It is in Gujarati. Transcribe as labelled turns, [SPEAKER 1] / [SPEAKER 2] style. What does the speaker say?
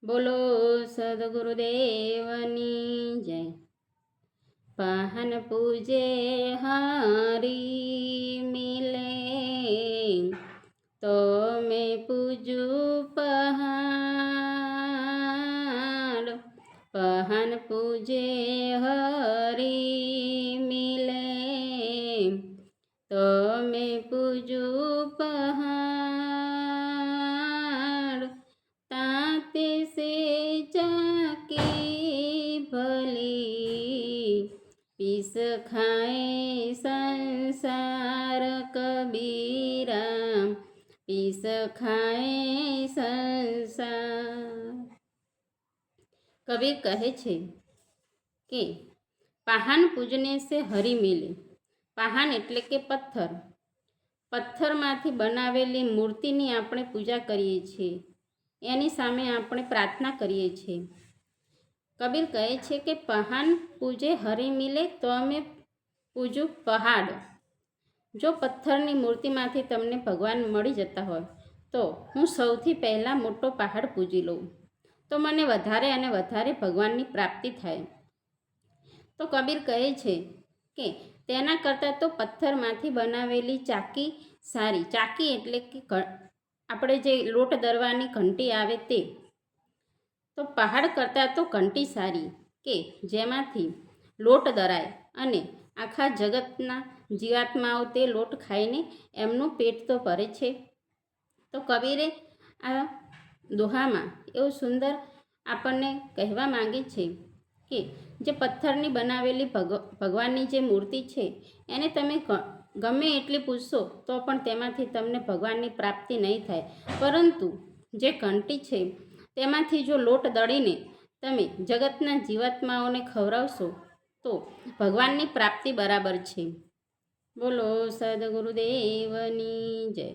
[SPEAKER 1] બોલો સદગુરુદેવની જય। પાહન પૂજે હારી મિલે, તો મેં પૂજું પહાડ। પહન પૂજે હરી મિલે, તો મેં પૂજું પહાડ। તાતે से जाकी भली, पीस खाए संसार कबीरा, पीस खाए संसार। कबीर कहे छे कि पाहन पूजने से हरि मिले। पाहन एटले के पत्थर। पत्थरमांथी बनावेली मूर्तिनी आपणे पूजा करीए छीए, एनी सामे આપણે પ્રાર્થના કરીએ છીએ। કબીર કહે છે કે પહાન પૂજે હરિ મિલે, તો અમે પૂજું પહાડ। જો પથ્થરની મૂર્તિમાંથી તમને ભગવાન મળી જતા હોય તો હું સૌથી પહેલાં મોટો પહાડ પૂજી લઉં, તો મને વધારે અને વધારે ભગવાનની પ્રાપ્તિ થાય। તો કબીર કહે છે કે તેના કરતાં તો પથ્થરમાંથી બનાવેલી ચાકી સારી। ચાકી એટલે કે આપણે જે લોટ દરવાની ઘંટી આવે તે। તો પહાડ કરતાં તો ઘંટી સારી કે જેમાંથી લોટ દરાય અને આખા જગતના જીવાત્માઓ તે લોટ ખાઈને એમનું પેટ તો ભરે છે। તો કબીરે આ દોહામાં એવું સુંદર આપણને કહેવા માંગે છે કે જે પથ્થરની બનાવેલી ભગવાનની જે મૂર્તિ છે એને તમે ગમે એટલી પૂજશો તો પણ તેમાંથી તમને ભગવાનની પ્રાપ્તિ નહીં થાય, પરંતુ જે ઘંટી છે તેમાંથી જો લોટ દળીને તમે જગતના જીવાત્માઓને ખવડાવશો તો ભગવાનની પ્રાપ્તિ બરાબર છે। બોલો સદગુરુદેવની જય।